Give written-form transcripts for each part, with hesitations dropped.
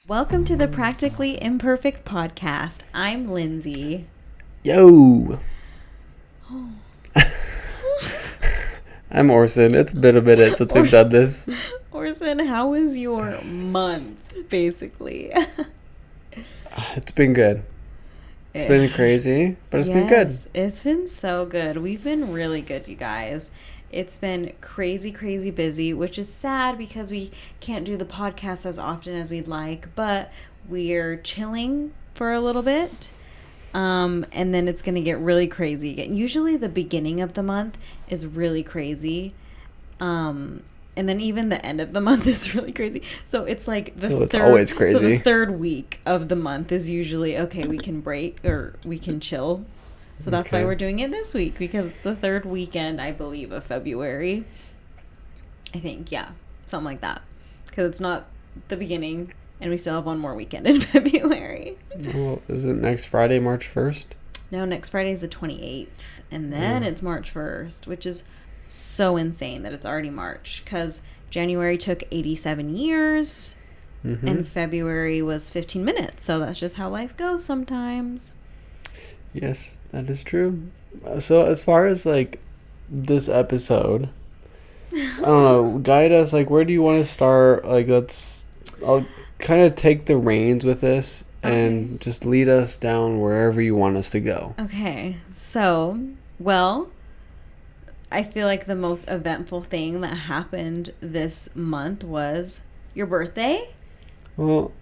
Welcome to the Practically Imperfect podcast. I'm Lindsay. Yo! I'm Orson. It's been a minute since we've done this. Orson, how was your month, basically? It's been good. It's been crazy, but it's been good. It's been so good. We've been really good, you guys. It's been crazy, crazy busy, which is sad because we can't do the podcast as often as we'd like, but we're chilling for a little bit. And then it's going to get really crazy again. Usually the beginning of the month is really crazy. And then even the end of the month is really crazy. So it's like it's always crazy. So the third week of the month is usually, okay, we can break or we can chill. So that's why we're doing it this week, because it's the third weekend, I believe, of February. I think, yeah, something like that. Because it's not the beginning, and we still have one more weekend in February. Well, is it next Friday, March 1st? No, next Friday is the 28th, and then it's March 1st, which is so insane that it's already March, because January took 87 years, and February was 15 minutes, so that's just how life goes sometimes. Yes, that is true. So as far as like this episode, I don't know, guide us, like where do you want to start? Like I'll kind of take the reins with this and just lead us down wherever you want us to go. Okay, so, well, I feel like the most eventful thing that happened this month was your birthday. Well,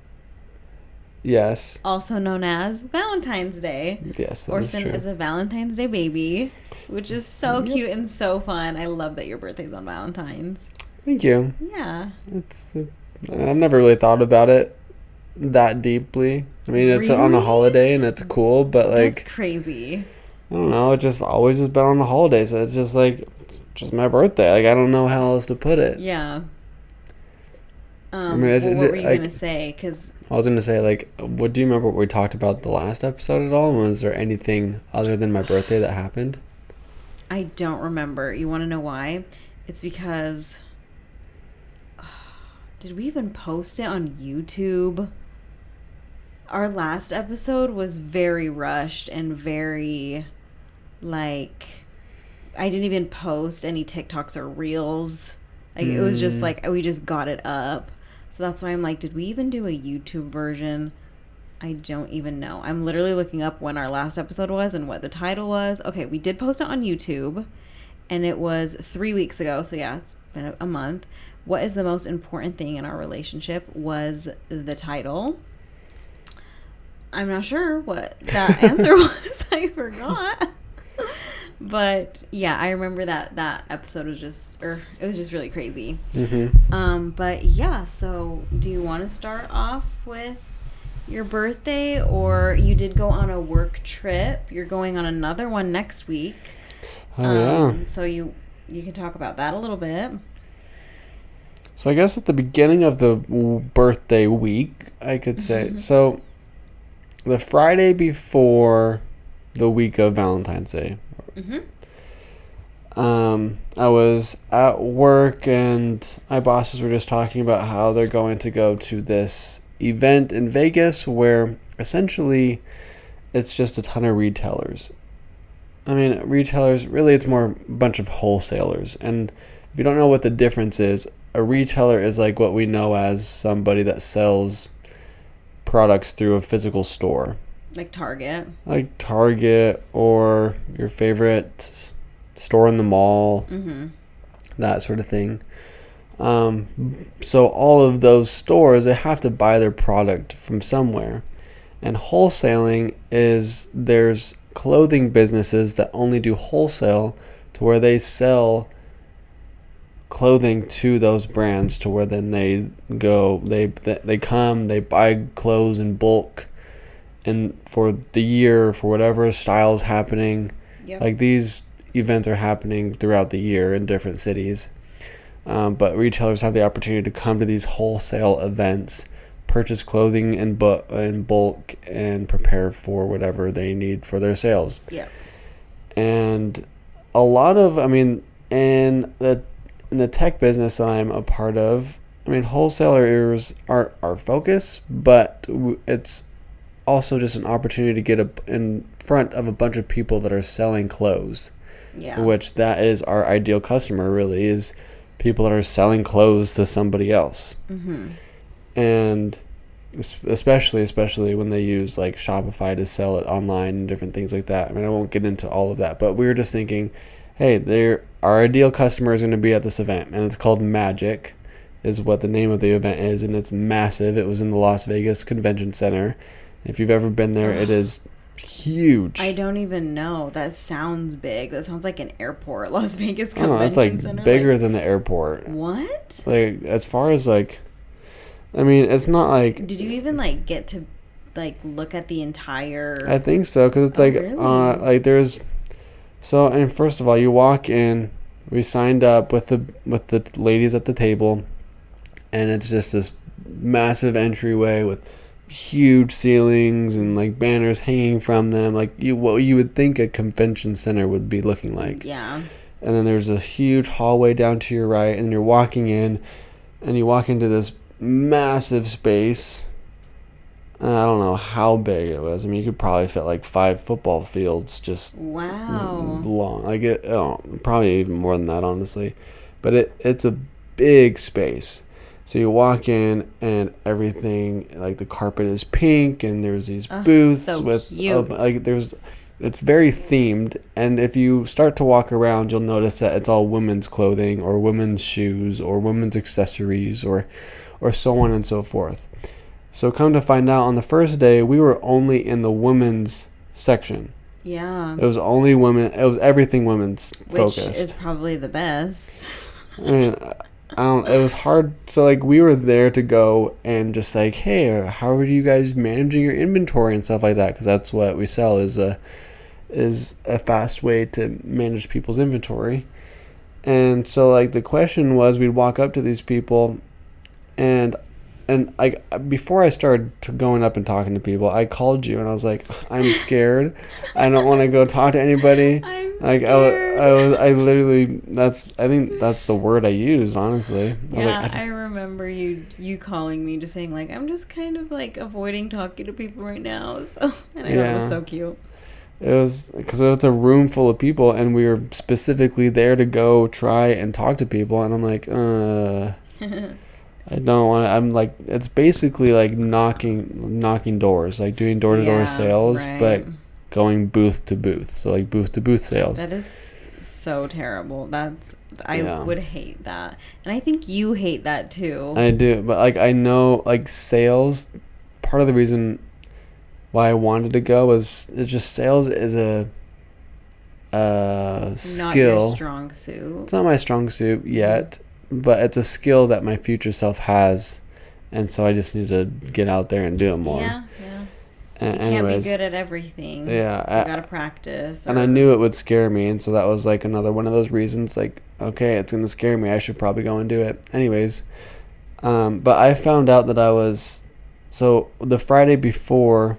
yes. Also known as Valentine's Day. Yes, that Orson is true. is a Valentine's Day baby, which is so cute and so fun. I love that your birthday's on Valentine's. Thank you. Yeah. I've never really thought about it that deeply. I mean, it's on a holiday and it's cool, but like... That's crazy. I don't know. It just always has been on the holiday, so it's just like... It's just my birthday. Like, I don't know how else to put it. Yeah. What were you going to say? Because... I was going to say, like, do you remember what we talked about the last episode at all? Was there anything other than my birthday that happened? I don't remember. You want to know why? It's because... Did we even post it on YouTube? Our last episode was very rushed and very, like... I didn't even post any TikToks or Reels. Like, it was just like, we just got it up. So that's why I'm like, did we even do a YouTube version? I don't even know. I'm literally looking up when our last episode was and what the title was. Okay, we did post it on YouTube, and it was 3 weeks ago. So yeah, it's been a month. What is the most important thing in our relationship was the title. I'm not sure what that answer was. I forgot. But yeah, I remember that episode was it was just really crazy. But yeah, so do you want to start off with your birthday, or you did go on a work trip? You're going on another one next week. Yeah. So you can talk about that a little bit. So I guess at the beginning of the birthday week, I could say, so the Friday before the week of Valentine's Day, I was at work and my bosses were just talking about how they're going to go to this event in Vegas where essentially it's just a ton of retailers. I mean, retailers, really it's more a bunch of wholesalers. And if you don't know what the difference is, a retailer is like what we know as somebody that sells products through a physical store. Like Target. Like Target or your favorite store in the mall, that sort of thing. So all of those stores, they have to buy their product from somewhere. And wholesaling is, there's clothing businesses that only do wholesale to where they sell clothing to those brands to where then they go, they come, they buy clothes in bulk and for the year, for whatever style is happening. Like these events are happening throughout the year in different cities, but retailers have the opportunity to come to these wholesale events, purchase clothing in bulk, and prepare for whatever they need for their sales. And a lot of, I mean, in the tech business I'm a part of, I mean, wholesalers are our focus, but it's also just an opportunity to get in front of a bunch of people that are selling clothes. Yeah. Which that is our ideal customer, really, is people that are selling clothes to somebody else. Mm-hmm. And especially when they use like Shopify to sell it online and different things like that. I mean, I won't get into all of that, but we were just thinking, hey, our ideal customer is going to be at this event, and it's called Magic, is what the name of the event is, and it's massive. It was in the Las Vegas Convention Center. If you've ever been there, it is huge. I don't even know. That sounds big. That sounds like an airport. Las Vegas Convention It's like Center. bigger than the airport. What? Like, as far as like, I mean, it's not like. Did you even like get to like look at the entire? I think so, because it's like, really? like there's. So, and first of all, you walk in. We signed up with the ladies at the table, and it's just this massive entryway with huge ceilings and like banners hanging from them, like what you would think a convention center would be looking like. Yeah. And then there's a huge hallway down to your right, and you're walking in, and you walk into this massive space. I don't know how big it was. I mean, you could probably fit like 5 football fields, just wow, long. Like it, probably even more than that, honestly. But it's a big space. So you walk in, and everything, like the carpet is pink, and there's these booths so with cute. it's very themed. And if you start to walk around, you'll notice that it's all women's clothing or women's shoes or women's accessories or so on and so forth. So come to find out, on the first day, we were only in the women's section. Yeah. It was only women. It was everything women's focused. Which is probably the best. I mean, it was hard. So, like, we were there to go and just like, hey, how are you guys managing your inventory and stuff like that? Because that's what we sell is a fast way to manage people's inventory. And so, like, the question was, we'd walk up to these people, and I, before I started going up and talking to people, I called you and I was like, I'm scared. I don't want to go talk to anybody. I'm like scared. I literally, I think that's the word I used, honestly. Yeah, I remember you calling me, just saying like, I'm just kind of like avoiding talking to people right now. So, and I thought it was so cute. It was because it's a room full of people, and we were specifically there to go try and talk to people, and I'm like, I don't want to. I'm like, it's basically like knocking doors, like doing door-to-door sales, right. but going booth to booth. So like booth to booth sales. That is so terrible. I would hate that, and I think you hate that too. I do, but like I know, like sales. Part of the reason why I wanted to go was it's just sales is a skill. Not your strong suit. It's not my strong suit yet. But it's a skill that my future self has, and so I just need to get out there and do it more. Yeah. You Anyways, can't be good at everything. Yeah. So you gotta practice. And I knew it would scare me, and so that was like another one of those reasons, like, okay, it's going to scare me. I should probably go and do it. Anyways, but I found out that so the Friday before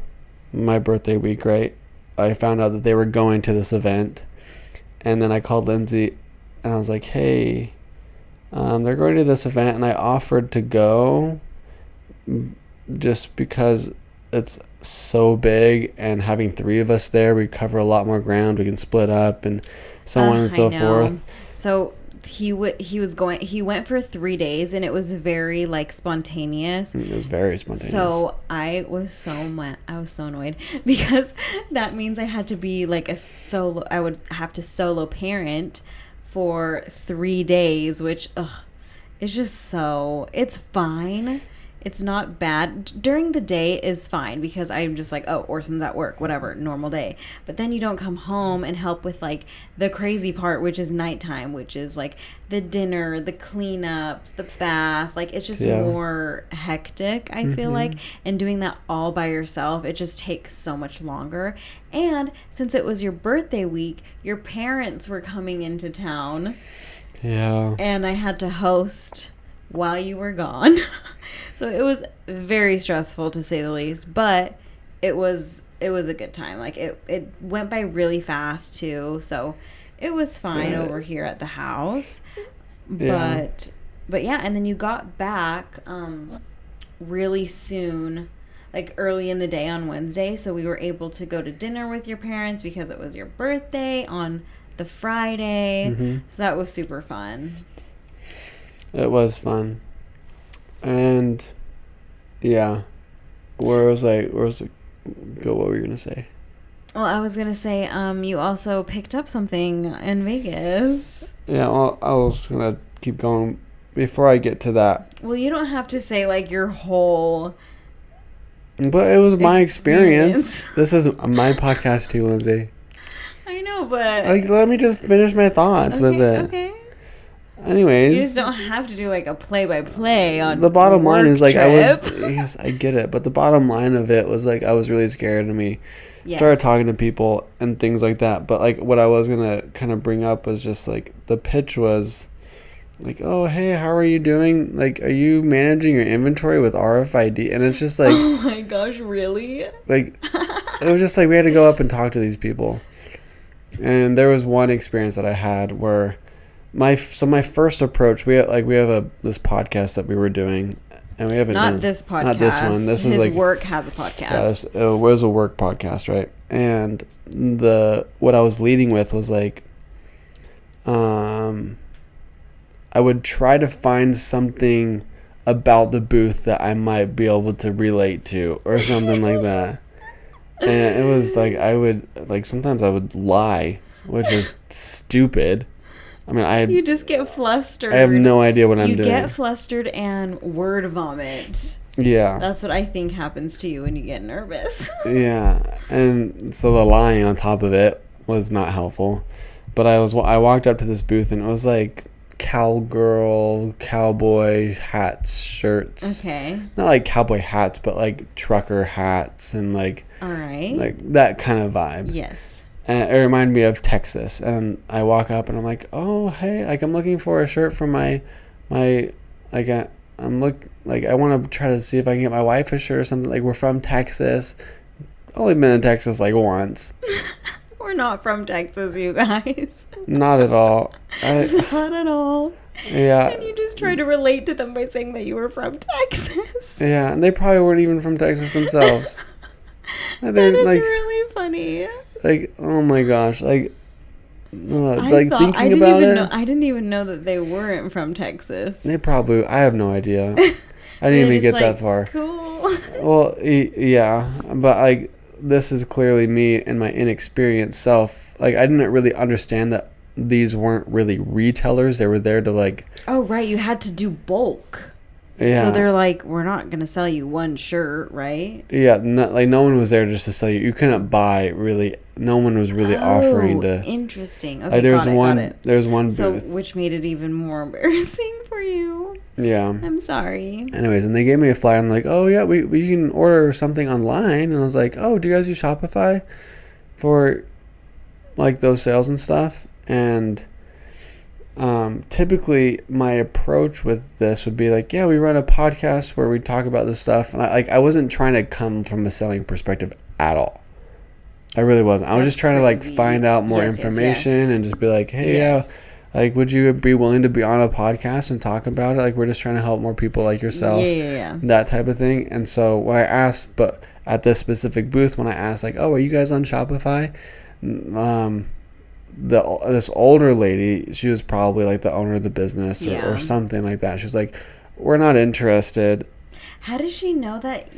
my birthday week, right, I found out that they were going to this event, and then I called Lindsay, and I was like, hey, they're going to this event, and I offered to go just because it's so big, and having 3 of us there, we cover a lot more ground. We can split up and so on and so forth. So he went for 3 days, and it was very like spontaneous. It was very spontaneous. So I was so annoyed because that means I had to be like I would have to solo parent for 3 days, which it's just it's fine. It's not bad. During the day is fine because I'm just like, oh, Orson's at work, whatever, normal day. But then you don't come home and help with like the crazy part, which is nighttime, which is like the dinner, the cleanups, the bath. Like it's just more hectic, I feel like. And doing that all by yourself, it just takes so much longer. And since it was your birthday week, your parents were coming into town. Yeah. And I had to host while you were gone. So it was very stressful, to say the least, but it was a good time. Like it went by really fast too, so it was fine over here at the house. But But yeah, and then you got back really soon, like early in the day on Wednesday, so we were able to go to dinner with your parents because it was your birthday on the Friday. Mm-hmm. So that was super fun. It was fun. And yeah, where was I? Go, what were you gonna say? Well, I was gonna say, you also picked up something in Vegas. Yeah, well, I was gonna keep going before I get to that. Well, you don't have to say like your whole. But it was my experience. This is my podcast too, Lindsay. I know, but Like, let me just finish my thoughts with it. Okay. Anyways, You just don't have to do like a play-by-play on. The bottom line is like trip. yes, I get it, but the bottom line of it was like I was really scared and we started talking to people and things like that. But like what I was gonna kind of bring up was just like the pitch was like, oh hey, how are you doing? Like, are you managing your inventory with RFID? And it's just like, oh my gosh, really? Like, it was just like we had to go up and talk to these people. And there was one experience that I had where my first approach, we have this podcast that we were doing, and we haven't done this podcast. Not this one. This is like work has a podcast. Yeah, it was a work podcast, right? And what I was leading with was like, I would try to find something about the booth that I might be able to relate to, or something like that. And it was like sometimes I would lie, which is stupid. I mean, you just get flustered. I have no idea what I'm doing. You get flustered and word vomit. Yeah. That's what I think happens to you when you get nervous. Yeah. And so the lying on top of it was not helpful. But I walked up to this booth and it was like cowgirl, cowboy hats, shirts. Okay. Not like cowboy hats, but like trucker hats and like all right. Like that kind of vibe. Yes. And it reminded me of Texas. And I walk up and I'm like, oh, hey, like I'm looking for a shirt for I want to try to see if I can get my wife a shirt or something. Like, we're from Texas. Only been in Texas like once. We're not from Texas, you guys. Not at all. Not at all. Yeah. And you just try to relate to them by saying that you were from Texas. Yeah, and they probably weren't even from Texas themselves. That is like, really funny. Like, oh my gosh, like I didn't even know that they weren't from Texas. They probably, I have no idea. I didn't even get that far. Cool. Well, yeah, but like this is clearly me and my inexperienced self. Like, I didn't really understand that these weren't really retailers. They were there to like. Oh right, you had to do bulk. Yeah. So they're like, we're not going to sell you one shirt, right? Yeah, no one was there just to sell you. You couldn't buy, really. No one was really offering to. Interesting. Okay, like, There was one booth. So, which made it even more embarrassing for you. Yeah. I'm sorry. Anyways, and they gave me a flyer and like, oh yeah, we can order something online. And I was like, oh, do you guys use Shopify for like those sales and stuff? And typically my approach with this would be like, yeah, we run a podcast where we talk about this stuff, and I wasn't trying to come from a selling perspective at all. I really wasn't. I was just trying to like find out more information and just be like, hey, yeah, like, would you be willing to be on a podcast and talk about it? Like, we're just trying to help more people like yourself, that type of thing. And so when I asked, but at this specific booth, when I asked like, oh, are you guys on Shopify? This older lady, she was probably like the owner of the business or something like that. She was like, we're not interested. How does she know that?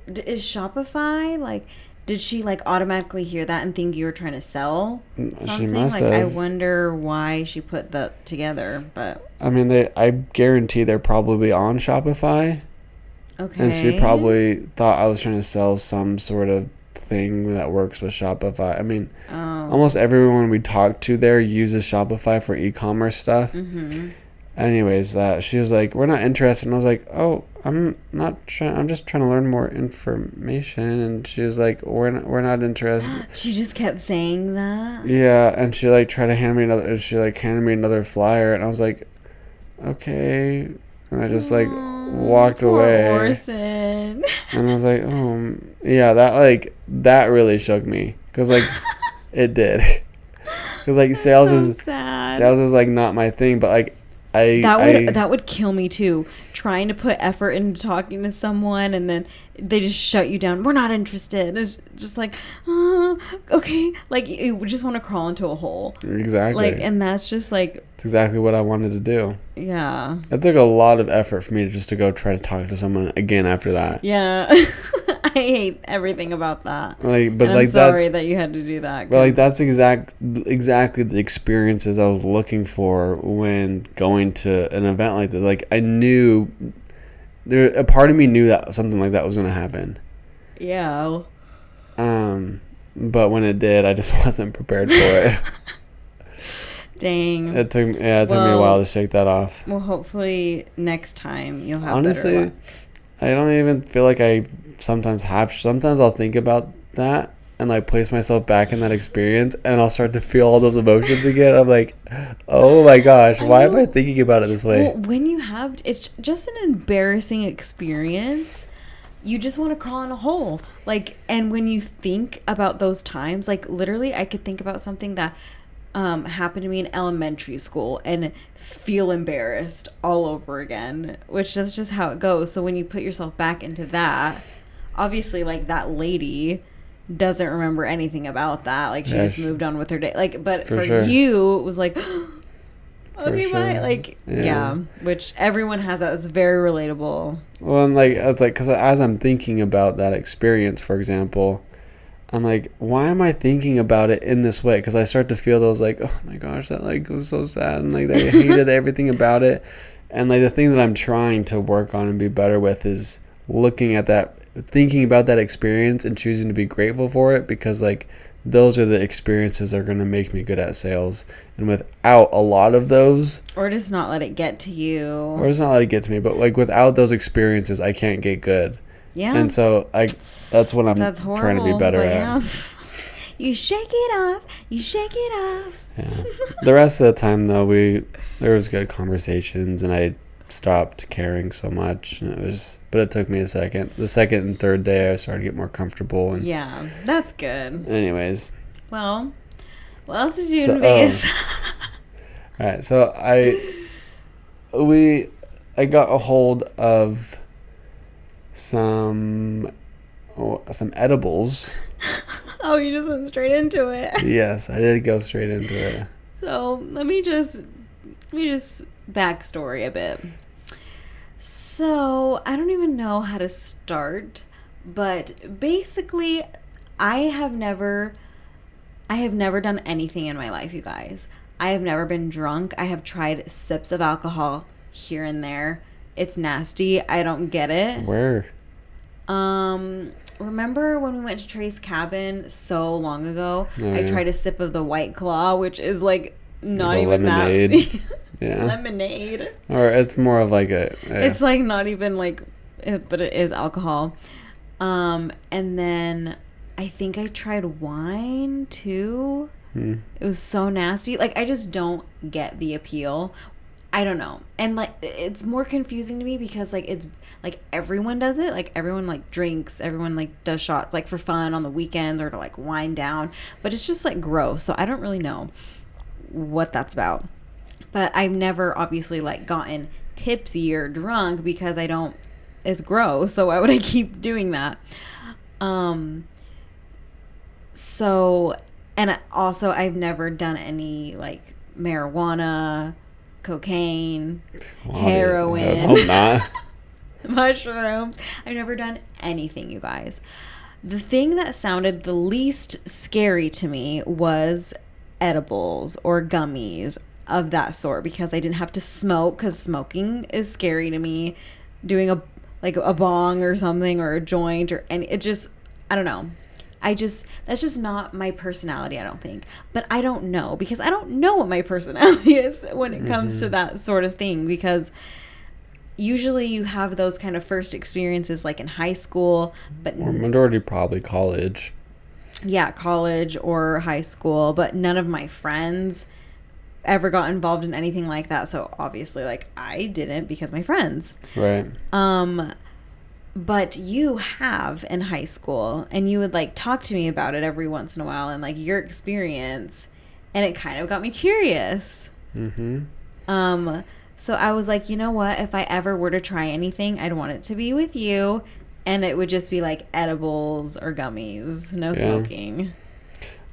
Is Shopify like, did she like automatically hear that and think you were trying to sell something? She must like, have. I wonder why she put that together. But I mean, I guarantee they're probably on Shopify. Okay. And she probably thought I was trying to sell some sort of thing that works with Shopify. I mean, almost everyone we talk to there uses Shopify for e-commerce stuff. Mm-hmm. Anyways, she was like, we're not interested. And I was like, oh, I'm just trying to learn more information. And she was like, we're not interested. She just kept saying that? Yeah. And she like tried to hand me another flyer. And I was like, okay. And I just like walked away. Orson. And I was like, oh, yeah, that really shook me. Because like, it did. Because like sales is like not my thing. But like, That would kill me too. Trying to put effort into talking to someone and then they just shut you down. We're not interested. It's just like, okay. Like you just want to crawl into a hole. Exactly. Like, and that's just like. It's exactly what I wanted to do. Yeah. It took a lot of effort for me to go try to talk to someone again after that. Yeah. I hate everything about that. Like, but and like I'm sorry that you had to do that. But like that's exactly the experiences I was looking for when going to an event like this. Like I knew a part of me knew that something like that was going to happen. Yeah. But when it did, I just wasn't prepared for it. Dang. It took me a while to shake that off. Well, hopefully next time you'll have honestly better luck. I don't even feel like I sometimes I'll think about that and like place myself back in that experience and I'll start to feel all those emotions again. I'm like, oh my gosh, why am I thinking about it this way? Well, when you have, it's just an embarrassing experience. You just want to crawl in a hole. Like, and when you think about those times, like literally I could think about something that happened to me in elementary school and feel embarrassed all over again, which is just how it goes. So when you put yourself back into that, obviously like that lady doesn't remember anything about that. Like she just moved on with her day. Like, but for sure. you, it was like, okay, sure. bye. Like, yeah, which everyone has that. It's very relatable. Well, and like, I was like, because as I'm thinking about that experience, for example, I'm like, why am I thinking about it in this way? Because I start to feel those like, oh my gosh, that like was so sad, and like I hated everything about it. And like the thing that I'm trying to work on and be better with is looking at that, thinking about that experience and choosing to be grateful for it, because like those are the experiences that are going to make me good at sales. And without a lot of those, or just not let it get to you, but like without those experiences, I can't get good. Yeah. And so that's what I'm trying to be better at. Yeah. You shake it off. You shake it off. Yeah. The rest of the time though, there was good conversations and I stopped caring so much, and but it took me a second. The second and third day I started to get more comfortable, and yeah, that's good. Anyways. Well, what else did you do in Vegas? All right, so I got a hold of some edibles. Oh, you just went straight into it. Yes, I did go straight into it. So let me just backstory a bit. So I don't even know how to start, but basically I have never done anything in my life, you guys. I have never been drunk. I have tried sips of alcohol here and there. It's nasty. I don't get it. Where? Remember when we went to Trey's cabin so long ago? Oh, I tried a sip of the White Claw, which is like not even lemonade. that. Yeah. Lemonade. Or it's more of like a... Yeah. It's like not even like... but it is alcohol. And then I think I tried wine too. It was so nasty. Like, I just don't get the appeal. I don't know. And like, it's more confusing to me because like it's like everyone does it. Like everyone like drinks, everyone like does shots like for fun on the weekends or to like wind down. But it's just like gross. So I don't really know what that's about. But I've never obviously like gotten tipsy or drunk because it's gross. So why would I keep doing that? So, and also I've never done any like marijuana, cocaine, heroin, mushrooms. I've never done anything, you guys. The thing that sounded the least scary to me was edibles or gummies of that sort, because I didn't have to smoke, because smoking is scary to me. Doing a bong or something or a joint or any, it just, I don't know. That's just not my personality, I don't think. But I don't know, because I don't know what my personality is when it comes to that sort of thing, because usually you have those kind of first experiences like in high school, but or majority probably college. Yeah, college or high school, but none of my friends ever got involved in anything like that. So obviously like I didn't, because my friends. Right. But you have in high school, and you would like talk to me about it every once in a while and like your experience, and it kind of got me curious. So I was like, you know what? If I ever were to try anything, I'd want it to be with you. And it would just be like edibles or gummies. No smoking.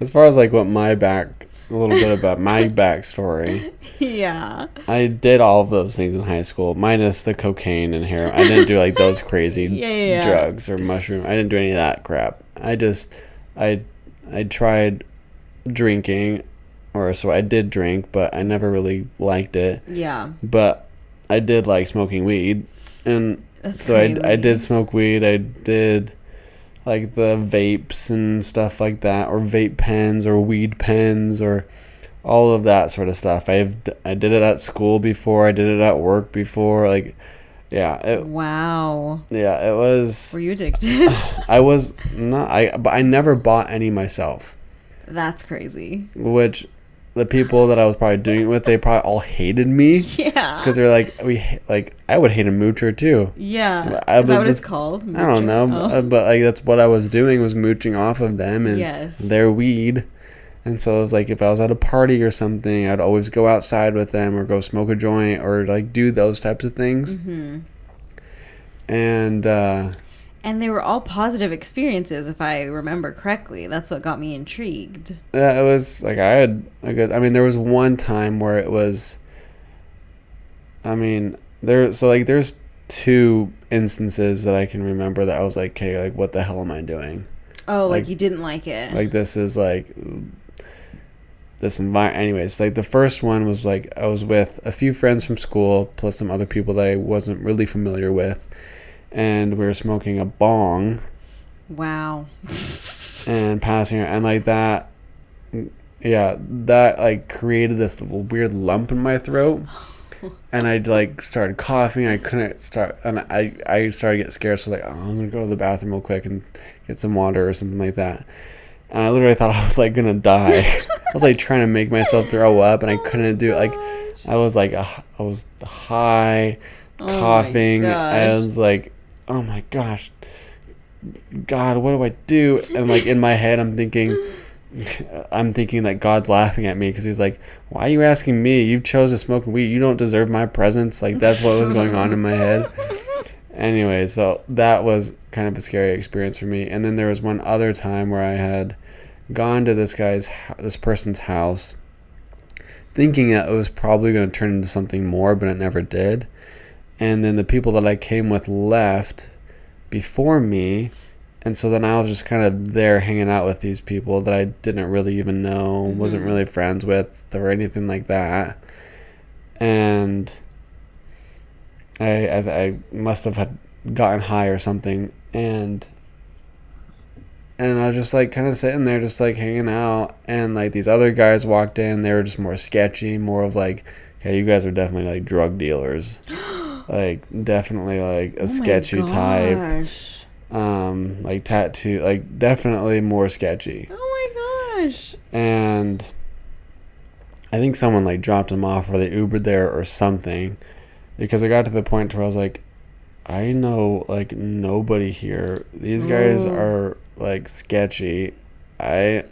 As far as like a little bit about my backstory. Yeah. I did all of those things in high school, minus the cocaine and heroin. I didn't do like those crazy drugs or mushroom. I didn't do any of that crap. I tried drinking, or so I did drink, but I never really liked it. Yeah. But I did like smoking weed, and That's so crazy. I did smoke weed. I did like the vapes and stuff like that, or vape pens or weed pens or all of that sort of stuff. I did it at school before. I did it at work before. Like, yeah. Wow. Yeah, it was. Were you addicted? I was not. But I never bought any myself. That's crazy. Which, the people that I was probably doing it with, they probably all hated me. Yeah. Because they're like, I would hate a moocher too. Yeah. Is that what it's called? I don't know, but like that's what I was doing, was mooching off of them and their weed. And so it was like, if I was at a party or something, I'd always go outside with them or go smoke a joint or like do those types of things. Mm-hmm. And they were all positive experiences, if I remember correctly. That's what got me intrigued. Yeah, it was like I had a good. I mean, there was one time where it was. I mean, there's two instances that I can remember that I was like, okay, like what the hell am I doing? Oh, like you didn't like it. Like this is like this environment. Anyways, like the first one was like I was with a few friends from school plus some other people that I wasn't really familiar with, and we were smoking a bong. Wow. And passing it, and like that, yeah, that like created this little weird lump in my throat. And I like started coughing. I couldn't start, and I started to get scared. So like, oh, I'm gonna go to the bathroom real quick and get some water or something like that. And I literally thought I was like gonna die. I was like trying to make myself throw up, and I couldn't do it. Like, I was like, I was high, coughing. I was like, oh my gosh, God, what do I do? And like in my head, I'm thinking that God's laughing at me because he's like, why are you asking me? You chose to smoke weed. You don't deserve my presence. Like, that's what was going on in my head. Anyway, so that was kind of a scary experience for me. And then there was one other time where I had gone to this person's house thinking that it was probably going to turn into something more, but it never did. And then the people that I came with left before me. And so then I was just kind of there hanging out with these people that I didn't really even know, wasn't really friends with or anything like that. And I must have had gotten high or something. And I was just like kind of sitting there just like hanging out. And like these other guys walked in. They were just more sketchy, more of like, okay, you guys are definitely like drug dealers. Like definitely like a sketchy type. Like tattoo, like definitely more sketchy. Oh my gosh. And I think someone like dropped him off or they Ubered there or something, because I got to the point where I was like, I know like nobody here. These guys are like sketchy. I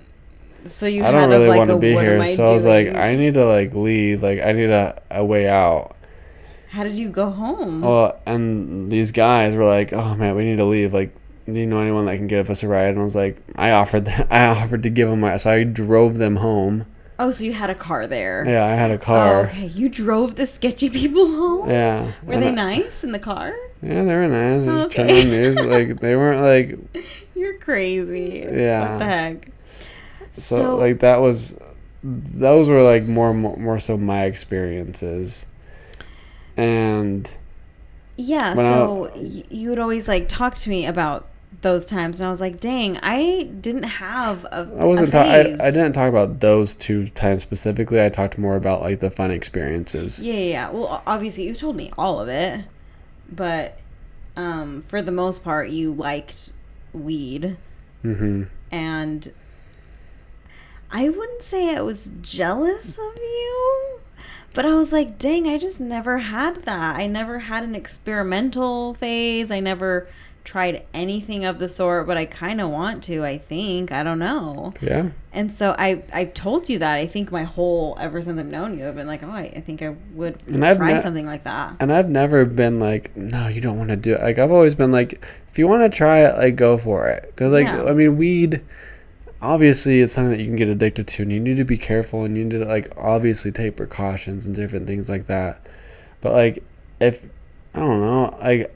don't really want to be here. So I was like, I need to like leave. Like I need a way out. How did you go home? Well, and these guys were like, "Oh man, we need to leave. Like, do you know anyone that can give us a ride?" And I was like, I offered to give them so I drove them home. Oh, so you had a car there? Yeah, I had a car. Oh, okay, you drove the sketchy people home? Yeah. Were they nice in the car? Yeah, they were nice. Just turn on news. Like they weren't like. You're crazy. Yeah. What the heck? So like those were like more so my experiences. And yeah, so you would always like talk to me about those times, and I was like, dang, I didn't have a phase. I didn't talk about those two times specifically. I talked more about like the fun experiences. Yeah. Well, obviously you told me all of it, but for the most part you liked weed. And I wouldn't say I was jealous of you. But I was like, dang, I just never had that. I never had an experimental phase. I never tried anything of the sort, but I kind of want to, I think. I don't know. Yeah. And so I've told you that. I think ever since I've known you, I've been like, oh, I think I would try something like that. And I've never been like, no, you don't want to do it. Like, I've always been like, if you want to try it, like, go for it. Because, like, I mean, weed, obviously, it's something that you can get addicted to, and you need to be careful, and you need to, like, obviously take precautions and different things like that. But, like, if, I don't know, like,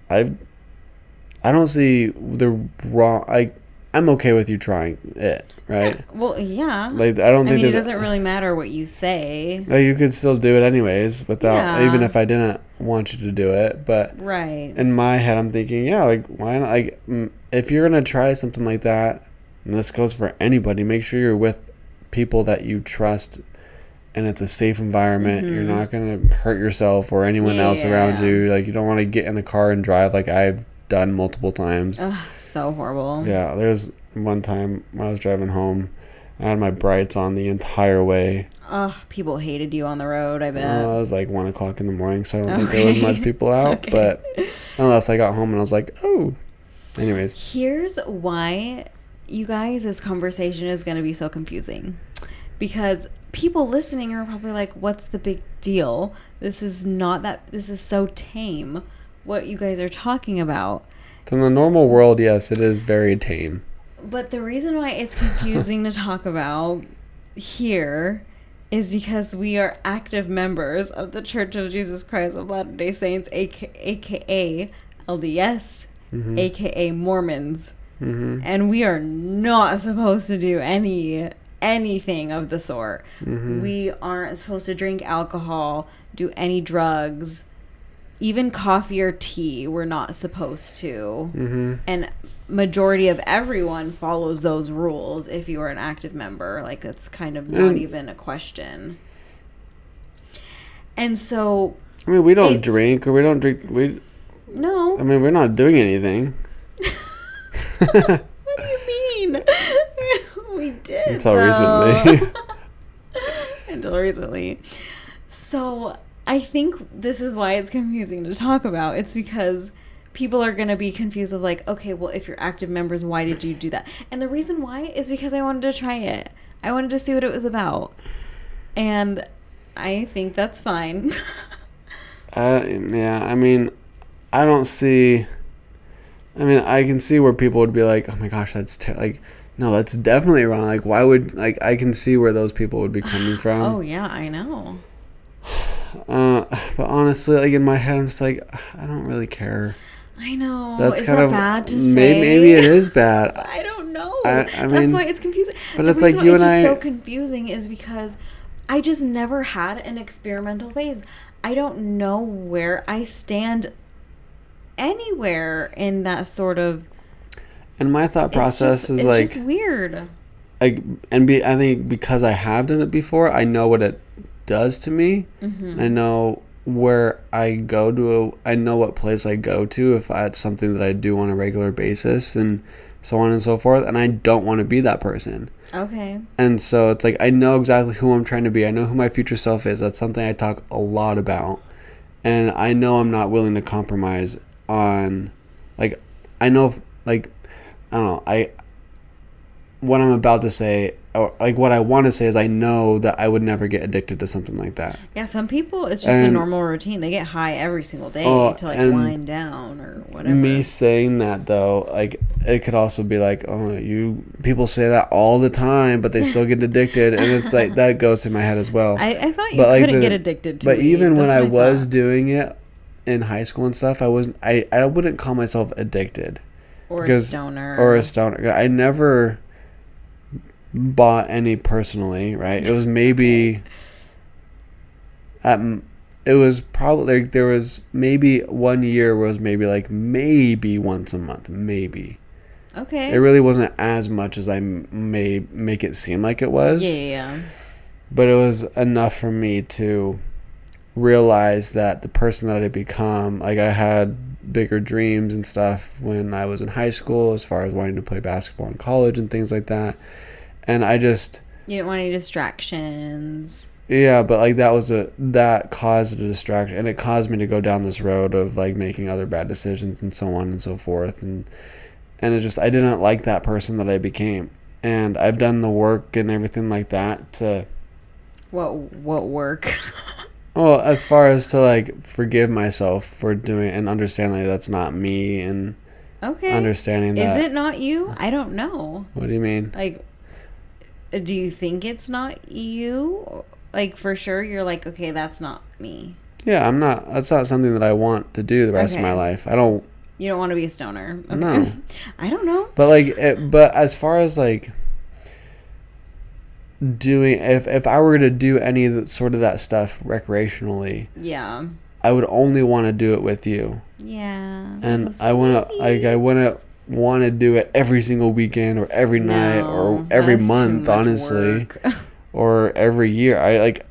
I don't see the wrong, like, I'm okay with you trying it, right? Yeah. Well, yeah. Like, I don't think it doesn't really matter what you say. Like, you could still do it anyways without, even if I didn't want you to do it. But right. in my head, I'm thinking, yeah, like, why not? Like, if you're going to try something like that, and this goes for anybody, make sure you're with people that you trust and it's a safe environment. You're not going to hurt yourself or anyone else around you. Like, you don't want to get in the car and drive like I've done multiple times. Ugh, so horrible. Yeah, there's one time when I was driving home, I had my brights on the entire way. People hated you on the road, I bet. It was like 1 o'clock in the morning, so I don't think there was much people out. But unless I got home and I was like, oh. Anyways. Here's why, you guys, this conversation is going to be so confusing. Because people listening are probably like, what's the big deal? This is so tame, what you guys are talking about. So in the normal world, yes, it is very tame. But the reason why it's confusing to talk about here is because we are active members of the Church of Jesus Christ of Latter-day Saints, aka LDS, aka Mormons. And we are not supposed to do anything of the sort. We aren't supposed to drink alcohol, do any drugs, even coffee or tea. We're not supposed to. And majority of everyone follows those rules if you are an active member. Like, that's kind of not even a question. And so, I mean, we don't drink, or we don't drink. No. I mean, we're not doing anything. What do you mean? We did. Until recently. Until recently. So I think this is why it's confusing to talk about. It's because people are going to be confused of like, okay, well, if you're active members, why did you do that? And the reason why is because I wanted to try it. I wanted to see what it was about. And I think that's fine. Yeah, I mean, I don't see... I mean, I can see where people would be like, oh my gosh, that's... like, no, that's definitely wrong. Like, why would... like, I can see where those people would be coming from. Oh, yeah, I know. But honestly, like, in my head, I'm just like, I don't really care. I know. That's is kind that of bad to say? Maybe it is bad. I don't know. I mean, that's why it's confusing. But the it's like you and I. It's just so confusing is because I just never had an experimental phase. I don't know where I stand anywhere in that sort of. And my thought process is like. It's just weird. Like, I think because I have done it before, I know what it does to me. I know where I go to. I know what place I go to if it's something that I do on a regular basis, and so on and so forth. And I don't want to be that person. Okay. And so it's like I know exactly who I'm trying to be. I know who my future self is. That's something I talk a lot about. And I know I'm not willing to compromise on, like, I know, like, I don't know, what I'm about to say, or like what I want to say is I know that I would never get addicted to something like that. Yeah, some people, it's just a normal routine. They get high every single day to like wind down or whatever. Me saying that though, like it could also be like, oh, people say that all the time, but they still get addicted, and it's like that goes through my head as well. I thought you couldn't get addicted to it. But even when I was doing it in high school and stuff, I wouldn't call myself addicted. Or a stoner. I never bought any personally, right? It was maybe it was probably like there was maybe 1 year where it was maybe once a month, maybe. Okay. It really wasn't as much as I may make it seem like it was. Yeah. But it was enough for me to realize that the person that I become, like I had bigger dreams and stuff when I was in high school as far as wanting to play basketball in college and things like that. And I just... You didn't want any distractions. Yeah, but like that caused a distraction, and it caused me to go down this road of like making other bad decisions and so on and so forth, and it just, I didn't like that person that I became, and I've done the work and everything like that to. What work? Well, as far as to like forgive myself for doing and understand like that's not me, and Okay. understanding that. Is it not you? I don't know. What do you mean? Like, do you think it's not you? Like, for sure, you're like, okay, that's not me. Yeah, I'm not. That's not something that I want to do the rest of my life. I don't. You don't want to be a stoner. Okay. No. I don't know. But like, but as far as like doing, if I were to do any of the, sort of that stuff recreationally, Yeah. I would only want to do it with you. Yeah. And I wouldn't want to do it every single weekend or every night or every month, honestly, or every year. I like.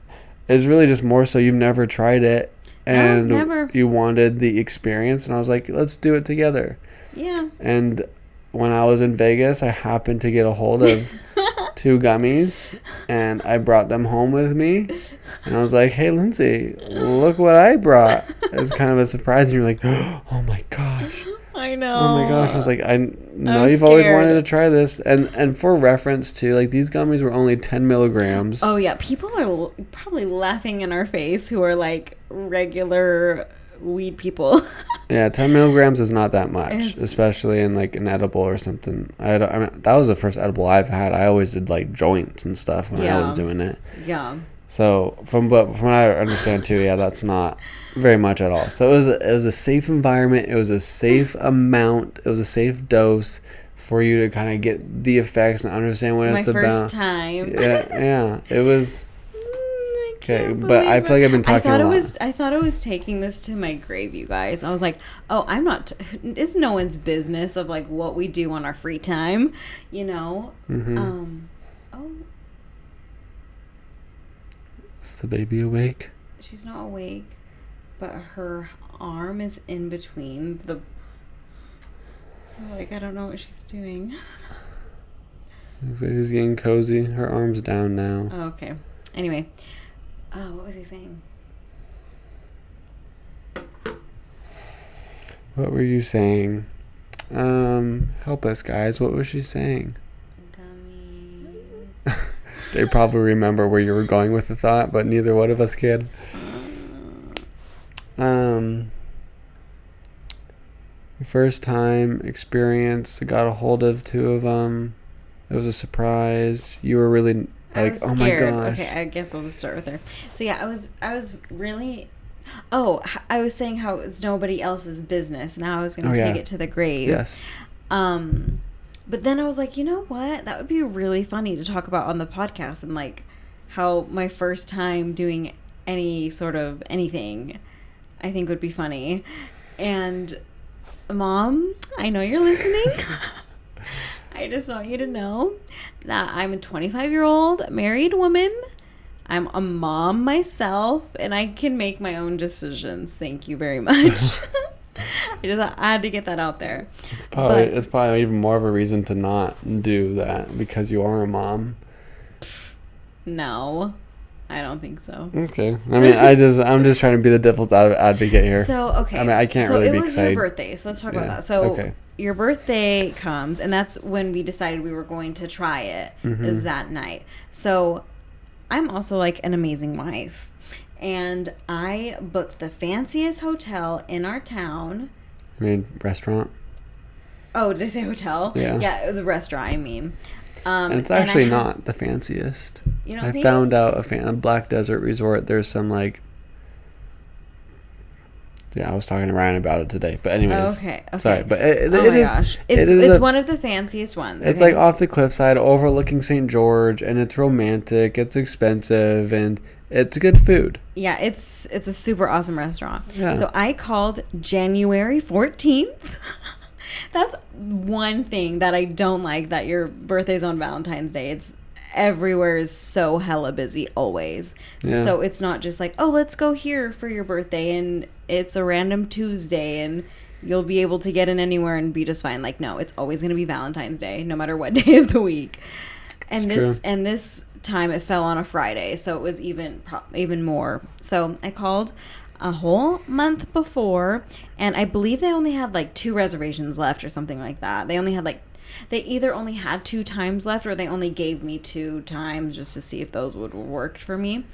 It's really just more so you've never tried it, and no, never. You wanted the experience, and I was like, let's do it together. Yeah. And when I was in Vegas, I happened to get a hold of 2 gummies, and I brought them home with me, and I was like, hey, Lindsay, look what I brought. It was kind of a surprise, and you're like, oh my gosh. I know. Oh my gosh. I was like, I know you've always wanted to try this. And for reference too, like these gummies were only 10 milligrams. Oh yeah. People are probably laughing in our face who are like regular weed people. Yeah, 10 milligrams is not that much, especially in like an edible or something. I mean, that was the first edible I've had. I always did like joints and stuff when I was doing it. Yeah. So from what I understand too, yeah, that's not very much at all. So it was a safe environment. It was a safe amount. It was a safe dose for you to kind of get the effects and understand what it's about. My first time. Yeah. It was. Okay, but I feel like I've been talking a lot. I thought I was taking this to my grave, you guys. I was like, oh, I'm not. It's no one's business of like what we do on our free time, you know. Mm-hmm. Oh. Is the baby awake? She's not awake, but her arm is in between the. So like I don't know what she's doing. Looks like she's getting cozy. Her arm's down now. Oh, okay. Anyway. Oh, what was he saying? What were you saying? Help us, guys. What was she saying? Gummy. They probably remember where you were going with the thought, but neither one of us can. First time experience. I got a hold of 2 of them. It was a surprise. You were really like, oh my gosh. Okay, I guess I'll just start with her. So yeah, I was really. Oh, I was saying how it's nobody else's business, and how I was going to take it to the grave. Yes. But then I was like, you know what? That would be really funny to talk about on the podcast, and like how my first time doing any sort of anything, I think would be funny. And Mom, I know you're listening. I just want you to know that I'm a 25-year-old married woman. I'm a mom myself, and I can make my own decisions. Thank you very much. I had to get that out there. It's probably even more of a reason to not do that because you are a mom. No, I don't think so. Okay. I mean, I'm just trying to be the devil's advocate here. So, okay. I mean, I can't really be excited. So it was your birthday, so let's talk about that. So your birthday comes, and that's when we decided we were going to try it, is that night. So I'm also like an amazing wife. And I booked the fanciest hotel in our town. I mean, restaurant? Oh, did I say hotel? Yeah. Yeah, the restaurant, I mean. And it's actually not the fanciest. You don't think? I found out a Black Desert Resort, there's some like... Yeah, I was talking to Ryan about it today. But anyways. Okay. Sorry, but it gosh. It's one of the fanciest ones. It's like off the cliffside overlooking St. George, and it's romantic, it's expensive, and it's good food. Yeah, it's a super awesome restaurant. Yeah. So I called January 14th. That's one thing that I don't like, that your birthday's on Valentine's Day. It's everywhere is so hella busy always. Yeah. So it's not just like, oh, let's go here for your birthday and it's a random Tuesday and you'll be able to get in anywhere and be just fine. Like, no, it's always going to be Valentine's Day no matter what day of the week. And this time it fell on a Friday, so it was even more. So I called a whole month before, and I believe they only had like 2 reservations left or something like that. They either only had 2 times left, or they only gave me 2 times just to see if those would work for me.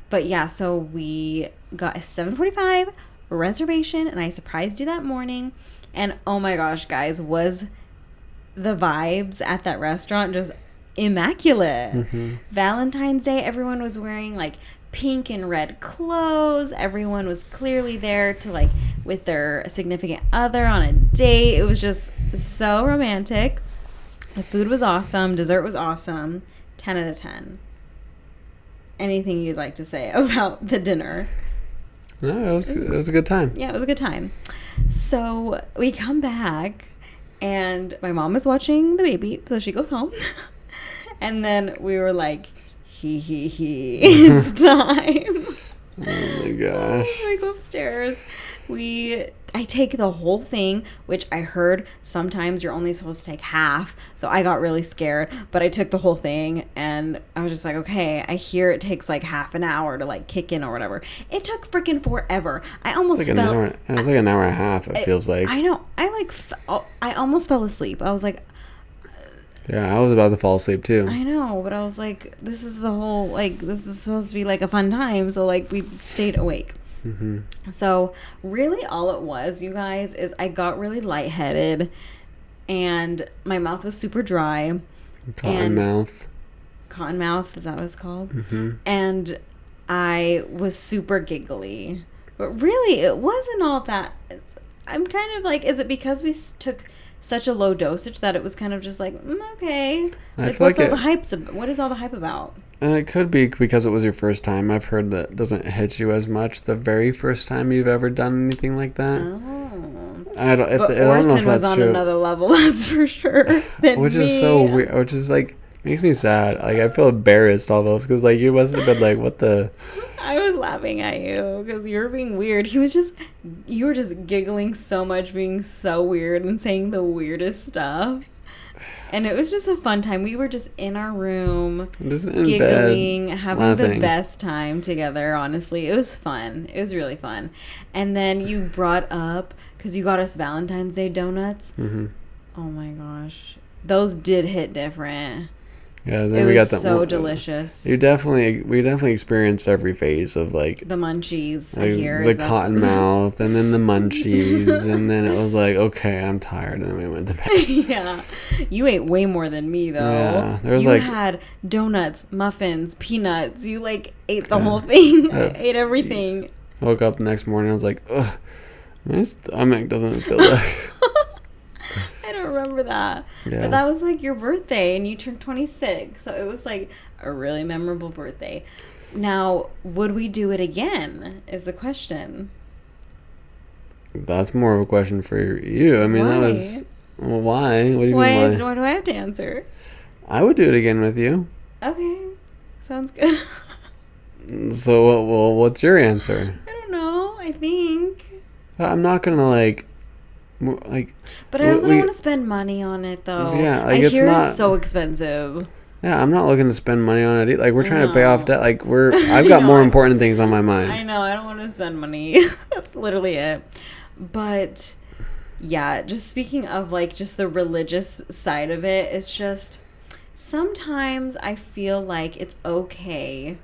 But yeah, so we got a 7:45 reservation, and I surprised you that morning. And oh my gosh, guys, was the vibes at that restaurant just immaculate. Mm-hmm. Valentine's Day, everyone was wearing like pink and red clothes. Everyone was clearly there to like with their significant other on a date. It was just so romantic. The food was awesome. Dessert was awesome. 10 out of 10. Anything you'd like to say about the dinner? No, it was a good time. Yeah, it was a good time. So we come back, and my mom is watching the baby, so she goes home. And then we were like, it's time. Oh my gosh. I go upstairs. I take the whole thing, which I heard sometimes you're only supposed to take half. So I got really scared, but I took the whole thing, and I was just like, okay, I hear it takes like half an hour to like kick in or whatever. It took freaking forever. I almost It's like an hour and a half, it feels like. I know. I almost fell asleep. I was like, yeah, I was about to fall asleep too. I know, but I was like, this is supposed to be like a fun time. So like we stayed awake. Mm-hmm. So really all it was, you guys, is I got really lightheaded, and my mouth was super dry. Cotton mouth, is that what it's called? Mm-hmm. And I was super giggly. But really, it wasn't all that. I'm kind of like, is it because we took such a low dosage that it was kind of just like, okay. Like, what is all the hype about? And it could be because it was your first time. I've heard that it doesn't hit you as much the very first time you've ever done anything like that. Oh. I don't know Orson if that's was on true. another level, that's for sure. Which is so weird. Which is like, makes me sad. Like, I feel embarrassed almost because like you must have been like, what the... I was laughing at you because you were being weird. You were just giggling so much, being so weird and saying the weirdest stuff. And it was just a fun time. We were just in our room, just in giggling, bed, having laughing. the best time together, honestly. It was fun. It was really fun. And then you brought up, because you got us Valentine's Day donuts. Mm-hmm. Oh my gosh. Those did hit different. Yeah, then we got them. So delicious. We definitely experienced every phase of like the munchies. Like, I hear the cotton mouth, and then the munchies, and then it was like, okay, I'm tired, and then we went to bed. Yeah, you ate way more than me though. Yeah, there was you like had donuts, muffins, peanuts. You like ate the whole thing. I ate everything. I woke up the next morning. I was like, ugh, my stomach doesn't feel like. I don't remember that. Yeah. But that was like your birthday, and you turned 26. So it was like a really memorable birthday. Now, would we do it again is the question. That's more of a question for you. I mean, why? That was... Well, why? What do you mean why? Why do I have to answer? I would do it again with you. Okay. Sounds good. So, what's your answer? I don't know. I think. I'm not going to, like... But I also don't want to spend money on it, though. Yeah, like, I hear it's so expensive. Yeah, I'm not looking to spend money on it. Like, we're trying to pay off debt. Like, I've got more important things on my mind. I know. I don't want to spend money. That's literally it. But, yeah, just speaking of, like, just the religious side of it, it's just sometimes I feel like it's okay.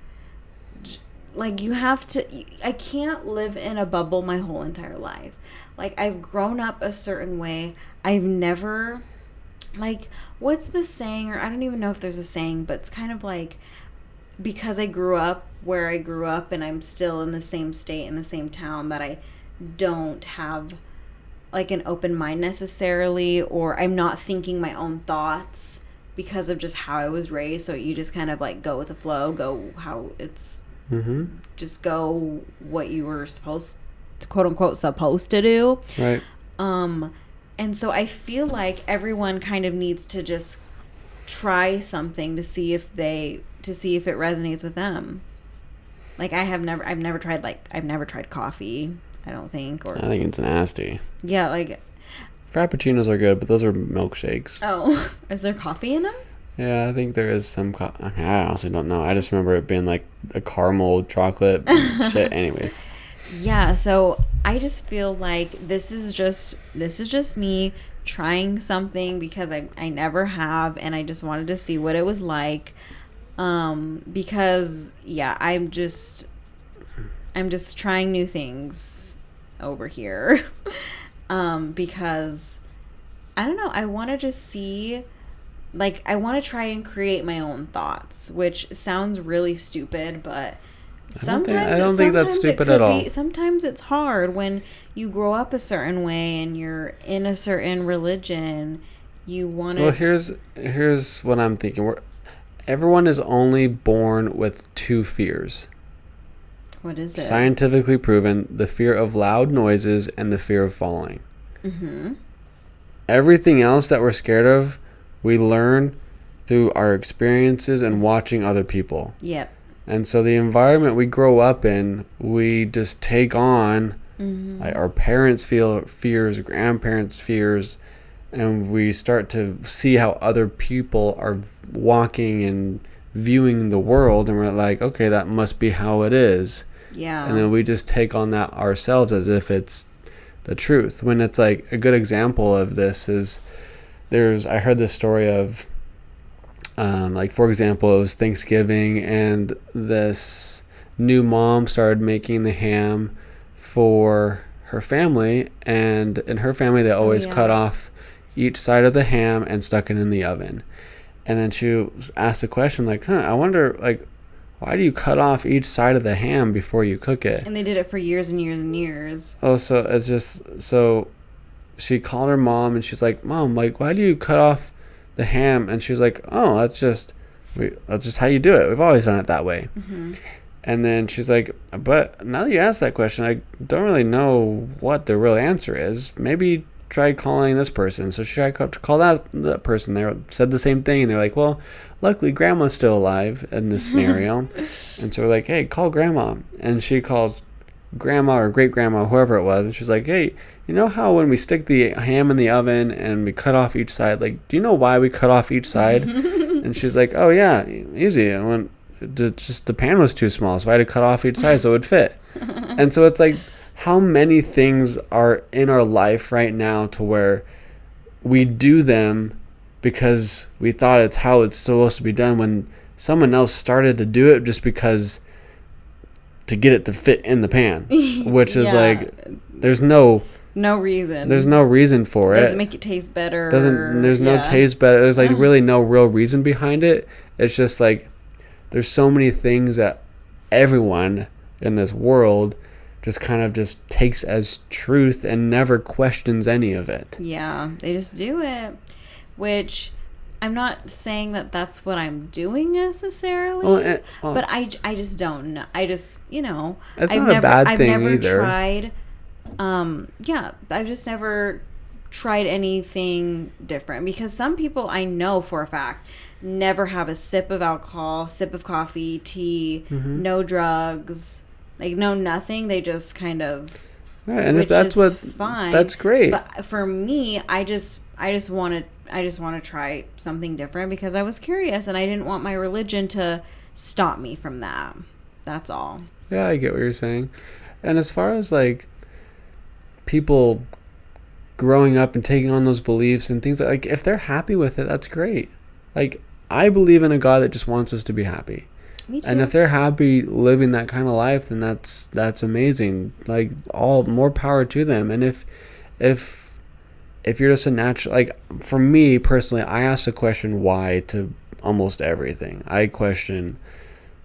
Like, you have to... I can't live in a bubble my whole entire life. Like, I've grown up a certain way. I've never, like, what's the saying? Or I don't even know if there's a saying, but it's kind of like, because I grew up where I grew up and I'm still in the same state, in the same town, that I don't have, like, an open mind necessarily, or I'm not thinking my own thoughts because of just how I was raised. So you just kind of, like, go with the flow, go how it's, just go what you were supposed to, quote unquote, supposed to do. Right. And so I feel like everyone kind of needs to just try something to see if it resonates with them. Like, I've never tried coffee, I don't think. Or I think it's nasty. Yeah, like... Frappuccinos are good, but those are milkshakes. Oh, is there coffee in them? Yeah, I think there is some. I honestly don't know. I just remember it being like a caramel chocolate shit. Anyways, Yeah, so I just feel like this is just me trying something because I never have, and I just wanted to see what it was like. Because yeah, I'm just trying new things over here. Because I don't know, I want to just see, like, I want to try and create my own thoughts, which sounds really stupid, but I don't think that's sometimes it stupid at could all. be, sometimes it's hard when you grow up a certain way and you're in a certain religion. You want Well, to. here's what I'm thinking. Everyone is only born with two fears. What is it? Scientifically proven: the fear of loud noises and the fear of falling. Mm-hmm. Everything else that we're scared of, we learn through our experiences and watching other people. Yep. And so the environment we grow up in, we just take on, Mm-hmm. like our parents' fears, grandparents' fears, and we start to see how other people are walking and viewing the world, and we're like, okay, that must be how it is. Yeah. And then we just take on that ourselves as if it's the truth. When it's like a good example of this is I heard this story of like, for example, it was Thanksgiving and this new mom started making the ham for her family, and in her family they always cut off each side of the ham and stuck it in the oven. And then she was asked a question like, I wonder, like, why do you cut off each side of the ham before you cook it? And they did it for years and years and years. Oh, so it's just, so she called her mom and she's like, Mom, like, why do you cut off the ham? And she was like, oh, that's just how you do it. We've always done it that way. Mm-hmm. And then she's like, but now that you asked that question, I don't really know what the real answer is. Maybe try calling this person. So she tried to call that person. They said the same thing. And they're like, well, luckily grandma's still alive in this scenario. And so we're like, hey, call grandma. And she calls grandma or great grandma, whoever it was. And she's like, hey, you know how when we stick the ham in the oven and we cut off each side, like, do you know why we cut off each side? And she's like, oh yeah, easy. And when the pan was too small, so I had to cut off each side so it would fit. And so it's like, how many things are in our life right now to where we do them because we thought it's how it's supposed to be done, when someone else started to do it just because to get it to fit in the pan, which is like, there's no reason for it. Doesn't make it taste better. There's no taste better. There's like really no real reason behind it. It's just like, there's so many things that everyone in this world just kind of just takes as truth and never questions any of it. Yeah, they just do it, which I'm not saying that that's what I'm doing necessarily, but I just don't know. I just, it's not a bad thing either. I've never tried, I've just never tried anything different, because some people I know for a fact never have a sip of alcohol, sip of coffee, tea, no drugs, like no nothing. They just kind of, right, and if that's what, fine, that's great. But for me, I just want to try something different because I was curious and I didn't want my religion to stop me from that. That's all. Yeah, I get what you're saying. And as far as like people growing up and taking on those beliefs and things like if they're happy with it, that's great. Like, I believe in a God that just wants us to be happy. Me too. And if they're happy living that kind of life, then that's amazing. Like, all more power to them. And if you're just a natural, like, for me personally, I ask the question why to almost everything. I question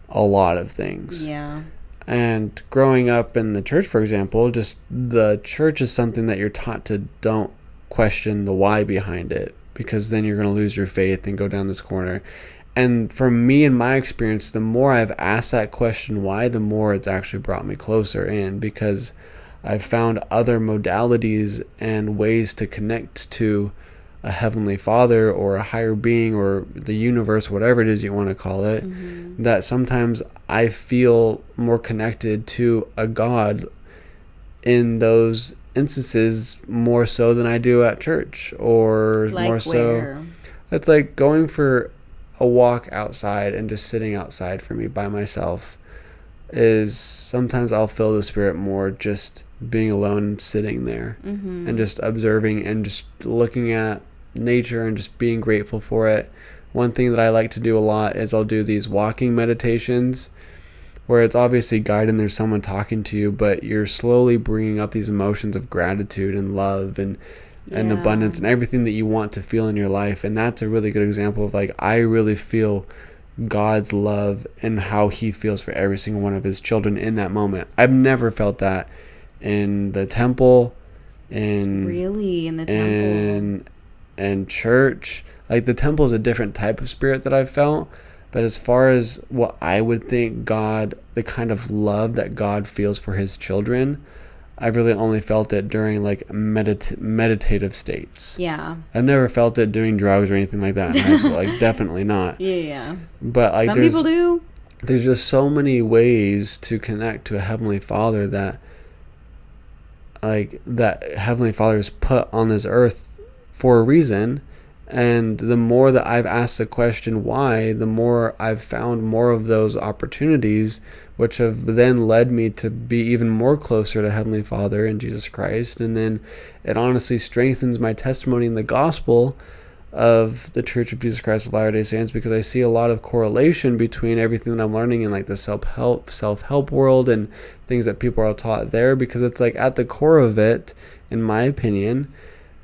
a lot of things. Yeah. And growing up in the church, for example, just the church is something that you're taught to don't question the why behind it, because then you're going to lose your faith and go down this corner. And for me, in my experience, the more I've asked that question why, the more it's actually brought me closer in, because I've found other modalities and ways to connect to a heavenly father or a higher being or the universe, whatever it is you want to call it, that sometimes I feel more connected to a God in those instances more so than I do at church, or like more where? so. It's like going for a walk outside and just sitting outside for me by myself is sometimes I'll feel the Spirit more just being alone, sitting there, and just observing and just looking at nature and just being grateful for it. One thing that I like to do a lot is I'll do these walking meditations where it's obviously guided and there's someone talking to you, but you're slowly bringing up these emotions of gratitude and love and abundance and everything that you want to feel in your life. And that's a really good example of like, I really feel God's love and how he feels for every single one of his children in that moment. I've never felt that in the temple, in the temple, and church. Like the temple is a different type of spirit that I've felt, but as far as what I would think God, the kind of love that God feels for his children, I've really only felt it during like meditative states. Yeah. I've never felt it doing drugs or anything like that in high school. Like definitely not. Yeah. But like some people do. There's just so many ways to connect to a Heavenly Father that Heavenly Father is put on this earth for a reason. And the more that I've asked the question why, the more I've found more of those opportunities, which have then led me to be even more closer to Heavenly Father and Jesus Christ. And then it honestly strengthens my testimony in the gospel of the Church of Jesus Christ of Latter-day Saints, because I see a lot of correlation between everything that I'm learning in like the self-help world and things that people are taught there, because it's like at the core of it, in my opinion,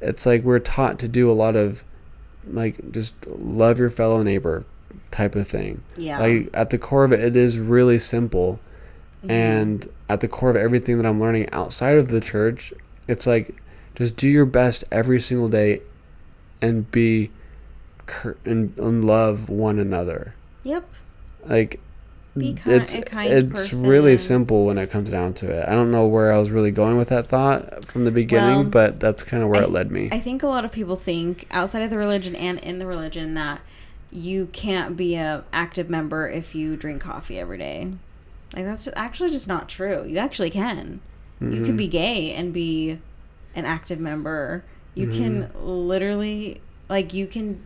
it's like we're taught to do a lot of like just love your fellow neighbor type of thing. Yeah. Like at the core of it, it is really simple. And at the core of everything that I'm learning outside of the church, it's like just do your best every single day and and love one another. Yep. Like be a kind person. Really simple when it comes down to it. I don't know where I was really going with that thought from the beginning, but that's kind of where it led me. I think a lot of people think outside of the religion and in the religion that you can't be an active member if you drink coffee every day. Like that's actually just not true. You actually can. You can be gay and be an active member. You can literally, like, you can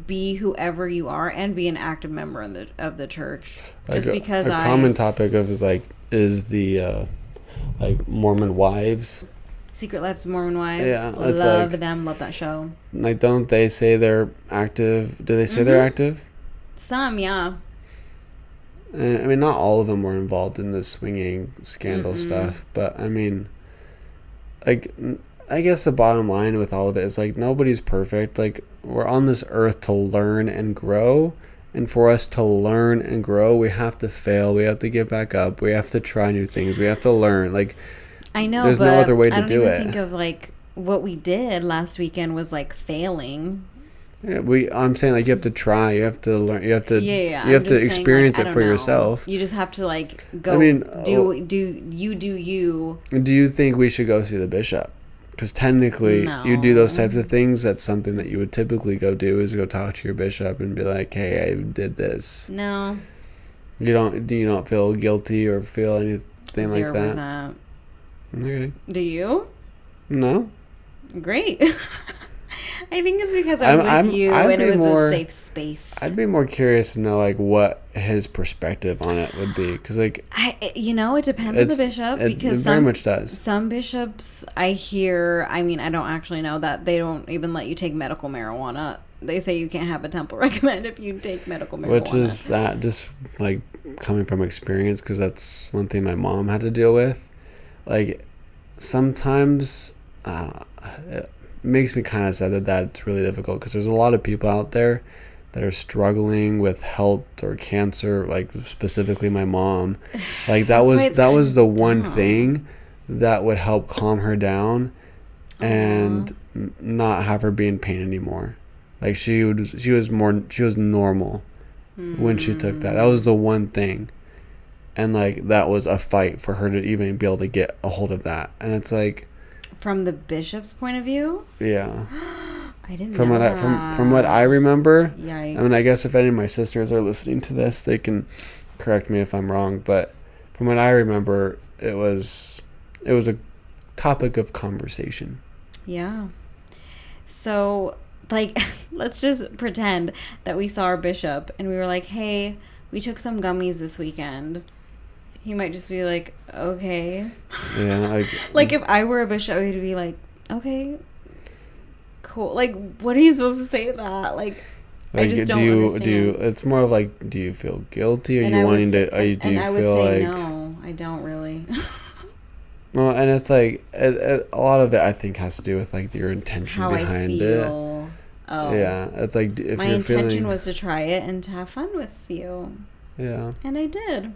be whoever you are and be an active member of the church. Like just because a common topic is the like Mormon wives. Secret Lives of Mormon Wives. Yeah, love them. Love that show. Like, don't they say they're active? Do they say they're active? Some, yeah. And, I mean, not all of them were involved in the swinging scandal stuff, but I mean, like, I guess the bottom line with all of it is like nobody's perfect. Like, we're on this earth to learn and grow, and for us to learn and grow, we have to fail. We have to get back up. We have to try new things. We have to learn. Like, I know, there's no other way to do it. I don't even think of like what we did last weekend was like failing. Yeah, I'm saying like you have to try. You have to learn. You have to. Yeah. You have to experience it for yourself. You just have to like go. I mean, do you. Do you think we should go see the bishop? Because technically, you do those types of things. That's something that you would typically go do, is go talk to your bishop and be like, "Hey, I did this." No. You don't. Do you not feel guilty or feel anything like that? 0%. Okay. Do you? No. Great. I think it's because I'm with you and it was a safe space. I'd be more curious to know like what his perspective on it would be, because like it depends on the bishop, because it very much does. Some bishops I don't actually know that they don't even let you take medical marijuana. They say you can't have a temple recommend if you take medical marijuana. Which is that just like coming from experience, because that's one thing my mom had to deal with. Like sometimes it makes me kind of sad that it's really difficult, because there's a lot of people out there that are struggling with health or cancer, like specifically my mom. Like that was the one thing that would help calm her down and not have her be in pain anymore. Like she was normal when she took that. That was the one thing. And like that was a fight for her to even be able to get a hold of that. And it's like, from the bishop's point of view? Yeah. I didn't know that. From what I remember. Yikes. I mean, I guess if any of my sisters are listening to this, they can correct me if I'm wrong. But from what I remember, it was a topic of conversation. Yeah. So like, let's just pretend that we saw our bishop and we were like, hey, we took some gummies this weekend. He might just be like, okay. Yeah. Like, if I were a bishop, he'd be like, okay, cool. Like, what are you supposed to say to that? Like I just don't understand. It's more of like, do you feel guilty? Are And you I would wanting say- to? Do and you I would feel say like? no, I don't really. Well, and it's like a lot of it, I think, has to do with like your intention How I behind feel. Oh. Yeah, it's like if My you're intention feeling, was to try it and to have fun with you. yeah, And I did.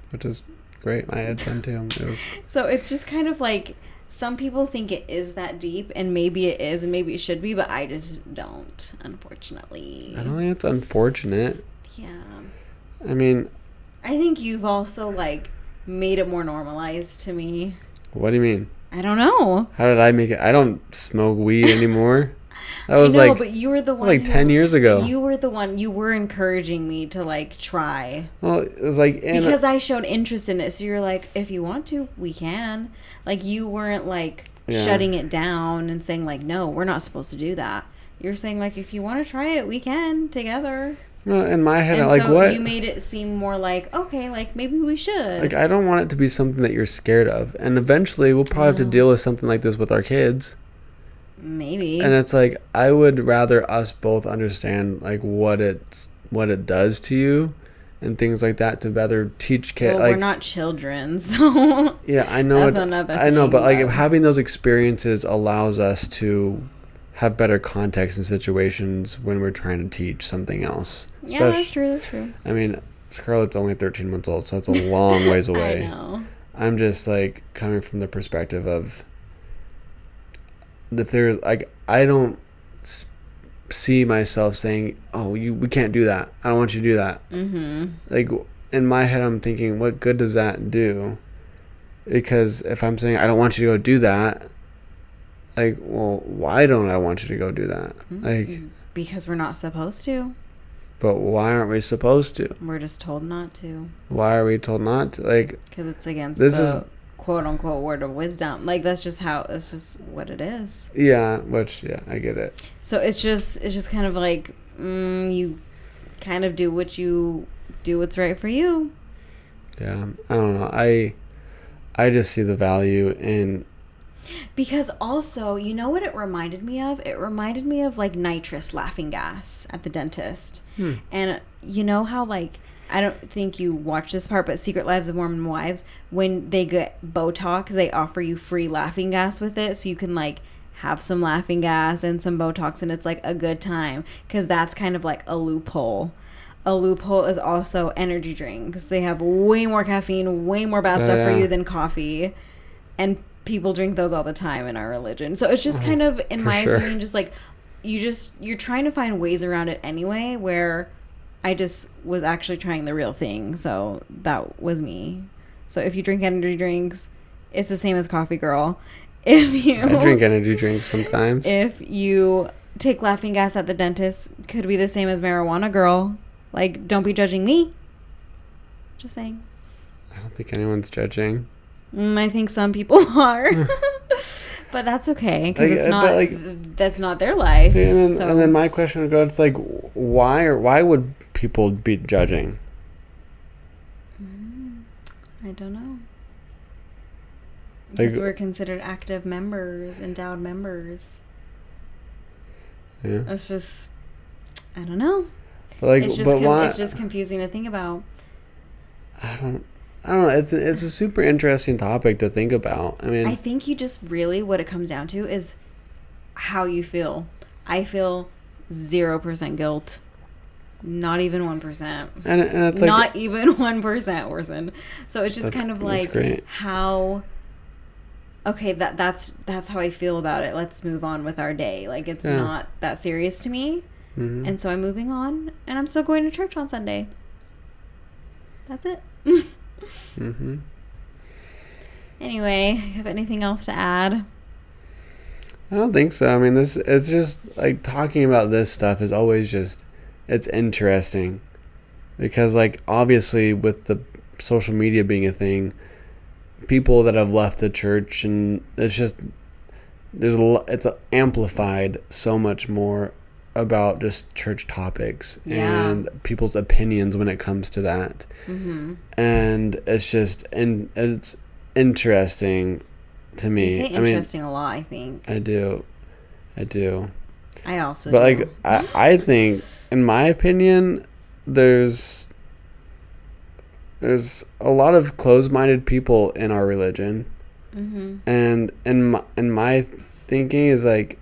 which is great. I had fun too. It was. So it's just kind of like, some people think it is that deep, and maybe it is, and maybe it should be, but I just don't, unfortunately. I don't think it's unfortunate. Yeah. I mean, I think you've also, like, made it more normalized to me. what do you mean? I don't know. How did I make it? I don't smoke weed anymore. That was I know, like, but you were the one like 10 years ago. You were the one. You were encouraging me to, like, try. Well, it was like Because I showed interest in it. So you're like, if you want to, we can. Like, you weren't, like, Yeah. shutting it down and saying, like, no, we're not supposed to do that. You're saying, like, if you want to try it, we can together. Well, in my head, And like, so what? you made it seem more like, okay, like, maybe we should. Like, I don't want it to be something that you're scared of. And eventually, we'll probably have to deal with something like this with our kids. Maybe. And it's like, I would rather us both understand, like, what it does to you and things like that, to better teach kids. Well, like, we're not children, so... yeah, I know. That's another I know, thing, but, like, but- if having those experiences allows us to have better context in situations when we're trying to teach something else. Yeah, that's true, that's true. I mean, Scarlett's only 13 months old, so that's a long ways away. I know. I'm just, like, coming from the perspective of, if there's, like, I don't see myself saying, oh, we can't do that. I don't want you to do that. Mm-hmm. Like, in my head, I'm thinking, what good does that do? Because if I'm saying, I don't want you to go do that, like, well, why don't I want you to go do that? Like, Because we're not supposed to. but why aren't we supposed to? We're just told not to. Why are we told not to? Like, Because it's against This the is- quote-unquote word of wisdom. Like, that's just what it is. yeah, which, yeah, I get it. So it's just kind of like, you kind of do what's right for you. Yeah, I don't know. I just see the value in. Because also, you know what it reminded me of? It reminded me of, like, nitrous laughing gas at the dentist. And you know how, like, I don't think you watch this part, but Secret Lives of Mormon Wives, when they get Botox, they offer you free laughing gas with it, so you can, like, have some laughing gas and some Botox, and it's, like, a good time. Because that's kind of like a loophole. A loophole is also energy drinks. They have way more caffeine, way more bad stuff for yeah. you than coffee. And people drink those all the time in our religion. So it's just kind of, in for my sure. opinion, just like, you're trying to find ways around it anyway, where I just was actually trying the real thing. So that was me. So if you drink energy drinks, it's the same as coffee, girl. If you I drink energy drinks sometimes. if you take laughing gas at the dentist, could be the same as marijuana, girl. Like, don't be judging me. Just saying. I don't think anyone's judging. I think some people are. But that's okay, because Like, it's but, not, like, that's not their life. See, and so, then my question would go, it's like, why would people be judging? I don't know. Like- Because we're considered active members, endowed members. Yeah. It's just, I don't know. But like, It's just, but why? it's just confusing to think about. I don't know. It's a super interesting topic to think about. I mean, I think you just really, what it comes down to is how you feel. I feel 0% guilt. Not even 1%. and it's like, Not even 1% worsen. So it's just That's- kind of that's like great. how, okay, that's how I feel about it. Let's move on with our day. Like, it's Yeah. not that serious to me. Mhm. And so I'm moving on, and I'm still going to church on Sunday. That's it. Mhm. Anyway, you have anything else to add? I don't think so. I mean, it's just like talking about this stuff is always just, it's interesting because, like, obviously with the social media being a thing, people that have left the church, and it's just, it's amplified so much more about just church topics Yeah. and people's opinions when it comes to that. Mm-hmm. And it's interesting to me. You say interesting a lot, I think. I do. I also But do. I think, in my opinion, there's a lot of closed-minded people in our religion. Mm-hmm. And in my thinking is like,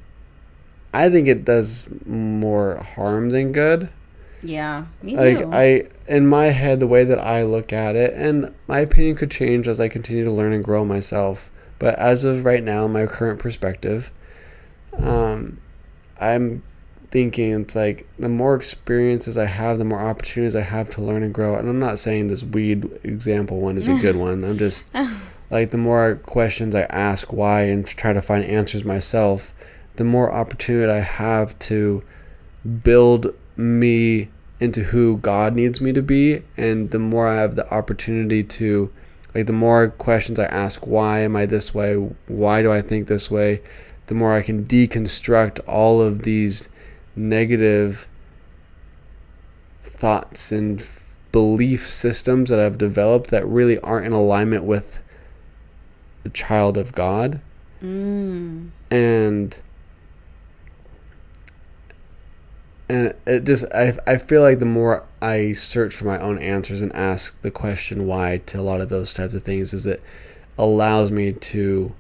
I think it does more harm than good. Yeah, me Like, too. in my head, the way that I look at it, and my opinion could change as I continue to learn and grow myself. But as of right now, my current perspective, I'm thinking it's like the more experiences I have, the more opportunities I have to learn and grow. And I'm not saying this weed example one is a good one. I'm just like, the more questions I ask why and try to find answers myself, the more opportunity I have to build me into who God needs me to be. And the more I have the opportunity to, like, the more questions I ask, why am I this way? Why do I think this way? The more I can deconstruct all of these negative thoughts and belief systems that I've developed that really aren't in alignment with a child of God. And it just, I feel like the more I search for my own answers and ask the question why to a lot of those types of things, is it allows me to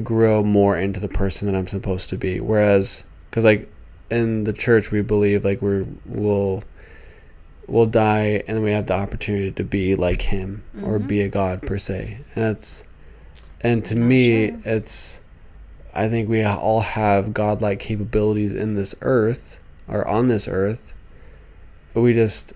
grow more into the person that I'm supposed to be. Whereas, because like in the church we believe like we'll die and then we have the opportunity to be like him, or be a God per se. And to me, sure. it's, I think we all have godlike capabilities in this earth, or on this earth. We just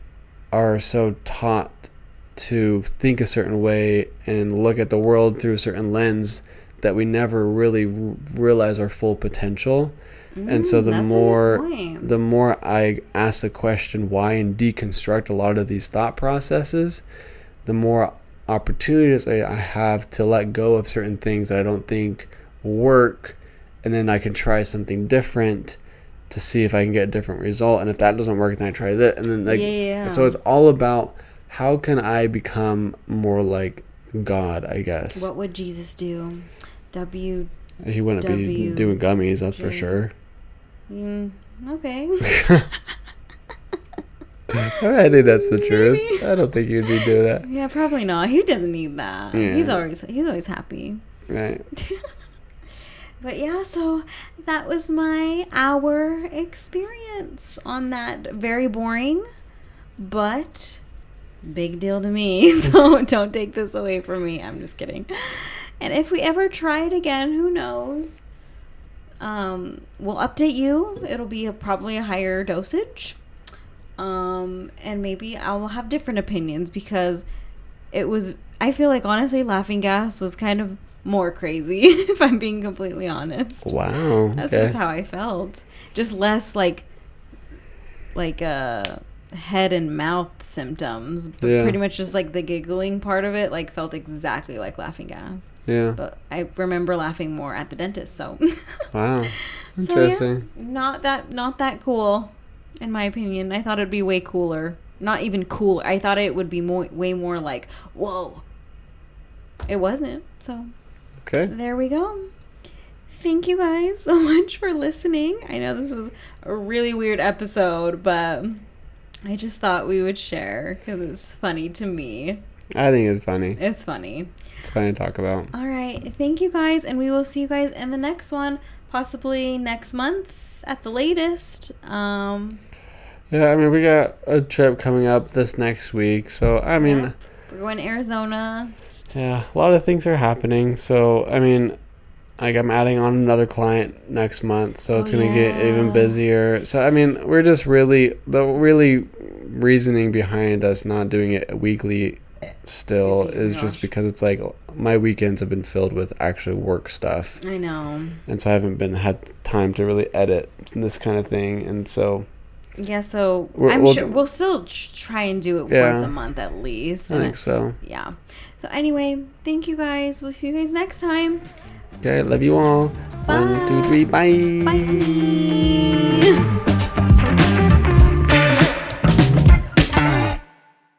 are so taught to think a certain way and look at the world through a certain lens that we never really realize our full potential. And so the more I ask the question why and deconstruct a lot of these thought processes, the more opportunities I have to let go of certain things that I don't think work, and then I can try something different to see if I can get a different result. And if that doesn't work, then I try that. And then so it's all about, how can I become more like God, I guess. What would Jesus do? He wouldn't be doing gummies, that's for sure. Okay. I think that's the truth. I don't think you'd be doing that. Yeah, probably not. He doesn't need that. Yeah. He's always happy. Right. But yeah, so that was my hour experience on that. Very boring, but big deal to me. So don't take this away from me. I'm just kidding. And if we ever try it again, who knows? We'll update you. It'll be probably a higher dosage. And maybe I will have different opinions, because I feel like, honestly, Laughing Gas was kind of more crazy, if I'm being completely honest. Wow. That's just how I felt. Just less like head and mouth symptoms, but pretty much just like the giggling part of it, like, felt exactly like Laughing Gas. Yeah. But I remember laughing more at the dentist, so. Wow. Interesting. So, yeah, not that cool, in my opinion. I thought it'd be way cooler. Not even cool. I thought it would be way more like, whoa. It wasn't. So, okay. There we go. Thank you guys so much for listening. I know this was a really weird episode, but I just thought we would share because it's funny to me. I think it's funny. It's funny. It's funny to talk about. All right. Thank you guys, and we will see you guys in the next one, possibly next month at the latest. Yeah, I mean, we got a trip coming up this next week, so I mean, yeah, we're going to Arizona. Yeah, a lot of things are happening. So I mean, like, I'm adding on another client next month, so it's gonna get even busier. So I mean, we're just the really reasoning behind us not doing it weekly still is just because it's like my weekends have been filled with actual work stuff. I know. And so I haven't had time to really edit this kind of thing, and so. Yeah, so I'm sure we'll still try and do it once a month at least. I think so. Yeah. So anyway, thank you guys. We'll see you guys next time. Okay, love you all. Bye. 1, 2, 3, bye. Bye.